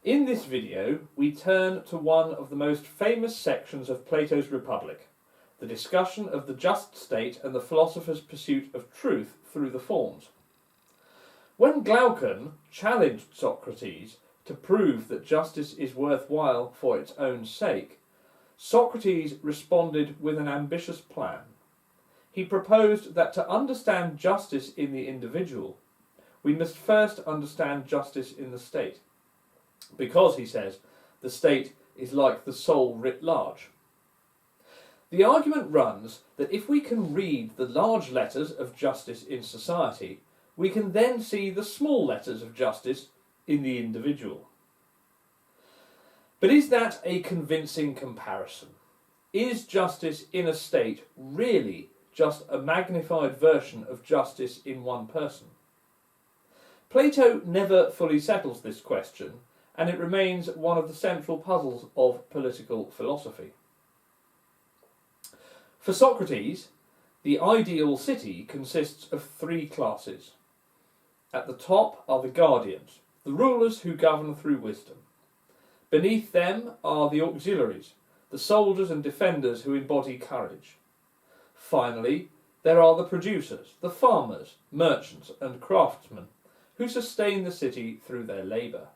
In this video, we turn to one of the most famous sections of Plato's Republic, the discussion of the just state and the philosopher's pursuit of truth through the forms. When Glaucon challenged Socrates to prove that justice is worthwhile for its own sake, Socrates responded with an ambitious plan. He proposed that to understand justice in the individual, we must first understand justice in the state. Because, he says, the state is like the soul writ large. The argument runs that if we can read the large letters of justice in society, we can then see the small letters of justice in the individual. But is that a convincing comparison? Is justice in a state really just a magnified version of justice in one person? Plato never fully settles this question, and it remains one of the central puzzles of political philosophy. For Socrates, the ideal city consists of three classes. At the top are the guardians, the rulers who govern through wisdom. Beneath them are the auxiliaries, the soldiers and defenders who embody courage. Finally, there are the producers, the farmers, merchants and craftsmen, who sustain the city through their labour.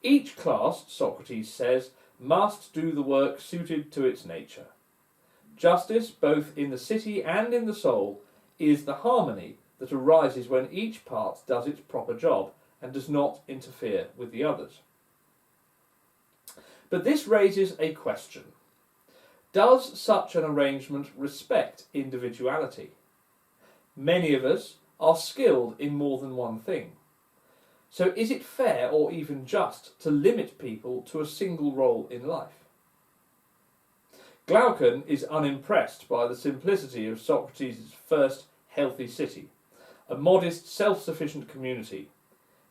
Each class, Socrates says, must do the work suited to its nature. Justice, both in the city and in the soul, is the harmony that arises when each part does its proper job and does not interfere with the others. But this raises a question. Does such an arrangement respect individuality? Many of us are skilled in more than one thing. So is it fair or even just to limit people to a single role in life? Glaucon is unimpressed by the simplicity of Socrates' first healthy city, a modest, self-sufficient community.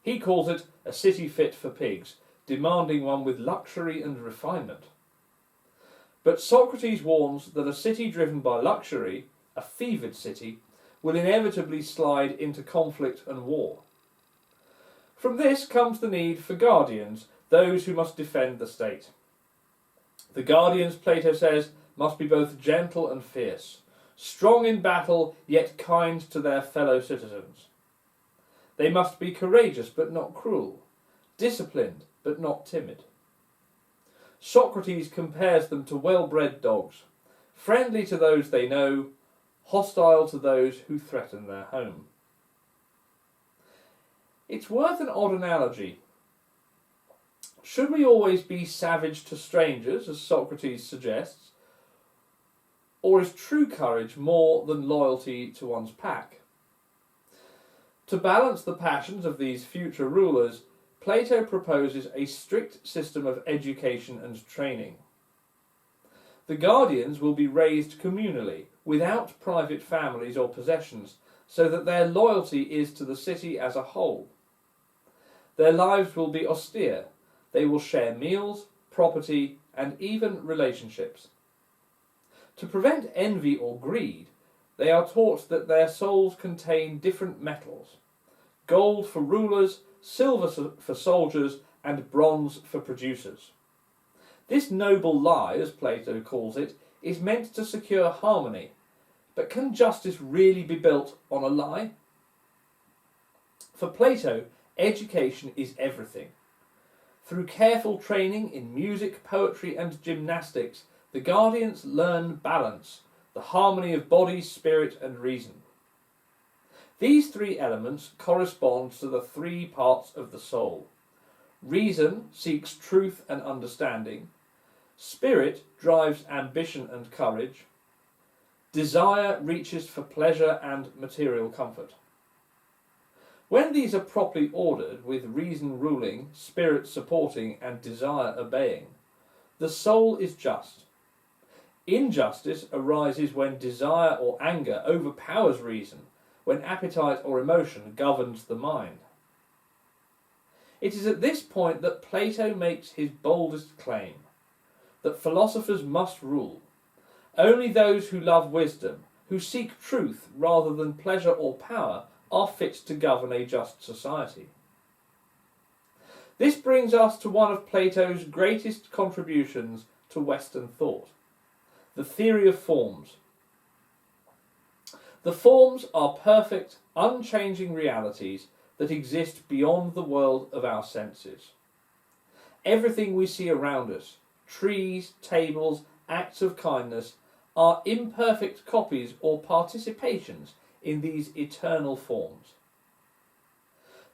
He calls it a city fit for pigs, demanding one with luxury and refinement. But Socrates warns that a city driven by luxury, a fevered city, will inevitably slide into conflict and war. From this comes the need for guardians, those who must defend the state. The guardians, Plato says, must be both gentle and fierce, strong in battle, yet kind to their fellow citizens. They must be courageous but not cruel, disciplined but not timid. Socrates compares them to well-bred dogs, friendly to those they know, hostile to those who threaten their home. It's worth an odd analogy. Should we always be savage to strangers, as Socrates suggests, or is true courage more than loyalty to one's pack? To balance the passions of these future rulers, Plato proposes a strict system of education and training. The guardians will be raised communally, without private families or possessions, so that their loyalty is to the city as a whole. Their lives will be austere. They will share meals, property, and even relationships. To prevent envy or greed, they are taught that their souls contain different metals: gold for rulers, silver for soldiers, and bronze for producers. This noble lie, as Plato calls it, is meant to secure harmony. But can justice really be built on a lie? For Plato, education is everything. Through careful training in music, poetry, and gymnastics, the guardians learn balance, the harmony of body, spirit, and reason. These three elements correspond to the three parts of the soul. Reason seeks truth and understanding. Spirit drives ambition and courage. Desire reaches for pleasure and material comfort. When these are properly ordered, with reason ruling, spirit supporting, and desire obeying, the soul is just. Injustice arises when desire or anger overpowers reason, when appetite or emotion governs the mind. It is at this point that Plato makes his boldest claim, that philosophers must rule. Only those who love wisdom, who seek truth rather than pleasure or power, are fit to govern a just society. This brings us to one of Plato's greatest contributions to Western thought, the theory of forms. The forms are perfect, unchanging realities that exist beyond the world of our senses. Everything we see around us, trees, tables, acts of kindness, are imperfect copies or participations in these eternal forms.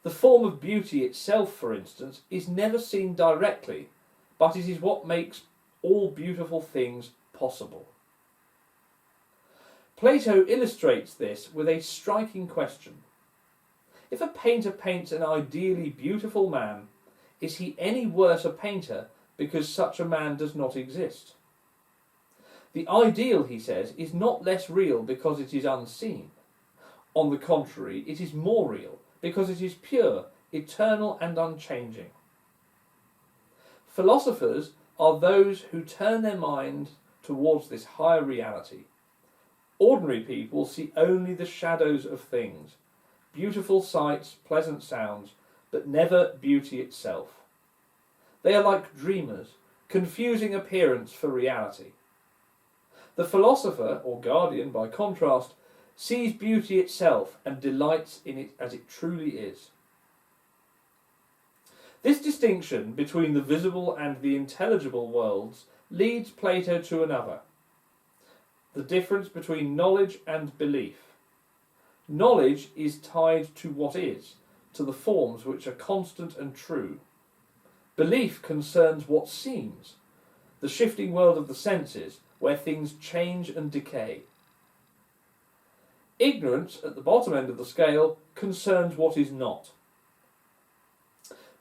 The form of beauty itself, for instance, is never seen directly, but it is what makes all beautiful things possible. Plato illustrates this with a striking question. If a painter paints an ideally beautiful man, is he any worse a painter because such a man does not exist? The ideal, he says, is not less real because it is unseen. On the contrary, it is more real because it is pure, eternal and unchanging. Philosophers are those who turn their mind towards this higher reality. Ordinary people see only the shadows of things, beautiful sights, pleasant sounds, but never beauty itself. They are like dreamers, confusing appearance for reality. The philosopher, or guardian by contrast, sees beauty itself and delights in it as it truly is. This distinction between the visible and the intelligible worlds leads Plato to another: the difference between knowledge and belief. Knowledge is tied to what is, to the forms which are constant and true. Belief concerns what seems, the shifting world of the senses, where things change and decay. Ignorance, at the bottom end of the scale, concerns what is not.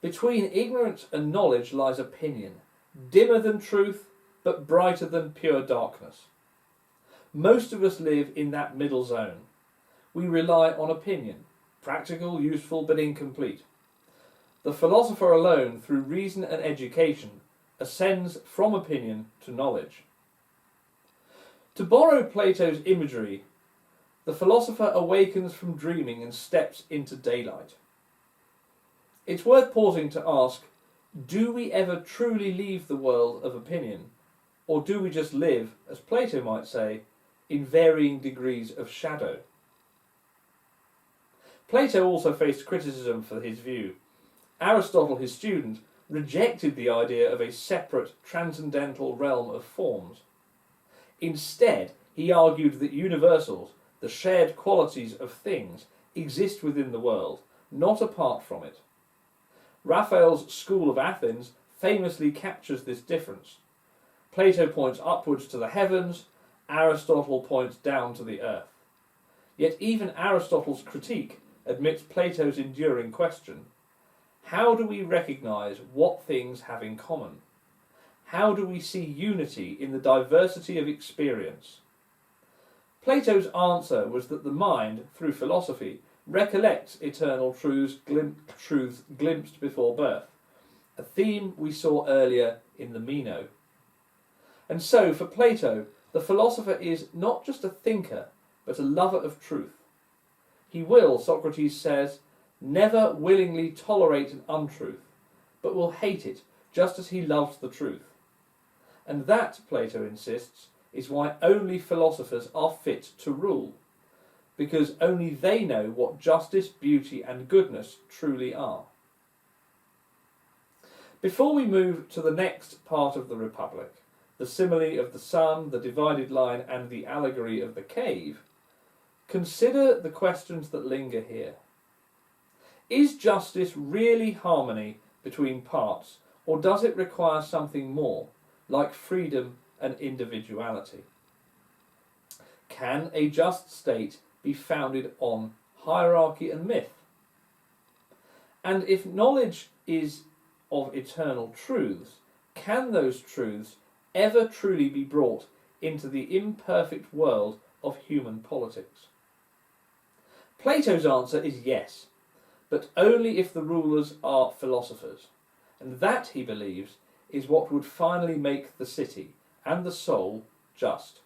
Between ignorance and knowledge lies opinion, dimmer than truth, but brighter than pure darkness. Most of us live in that middle zone. We rely on opinion, practical, useful, but incomplete. The philosopher alone, through reason and education, ascends from opinion to knowledge. To borrow Plato's imagery, the philosopher awakens from dreaming and steps into daylight. It's worth pausing to ask, do we ever truly leave the world of opinion, or do we just live, as Plato might say, in varying degrees of shadow? Plato also faced criticism for his view. Aristotle, his student, rejected the idea of a separate, transcendental realm of forms. Instead, he argued that universals, the shared qualities of things, exist within the world, not apart from it. Raphael's School of Athens famously captures this difference. Plato points upwards to the heavens, Aristotle points down to the earth. Yet even Aristotle's critique admits Plato's enduring question: how do we recognise what things have in common? How do we see unity in the diversity of experience? Plato's answer was that the mind, through philosophy, recollects eternal truths glimpsed before birth, a theme we saw earlier in the Meno. And so, for Plato, the philosopher is not just a thinker, but a lover of truth. He will, Socrates says, never willingly tolerate an untruth, but will hate it just as he loves the truth. And that, Plato insists, is why only philosophers are fit to rule, because only they know what justice, beauty and goodness truly are. Before we move to the next part of the Republic, the simile of the sun, the divided line and the allegory of the cave, consider the questions that linger here. Is justice really harmony between parts, or does it require something more, like freedom and individuality? Can a just state be founded on hierarchy and myth? And if knowledge is of eternal truths, can those truths ever truly be brought into the imperfect world of human politics? Plato's answer is yes, but only if the rulers are philosophers, and that, he believes, is what would finally make the city and the soul just.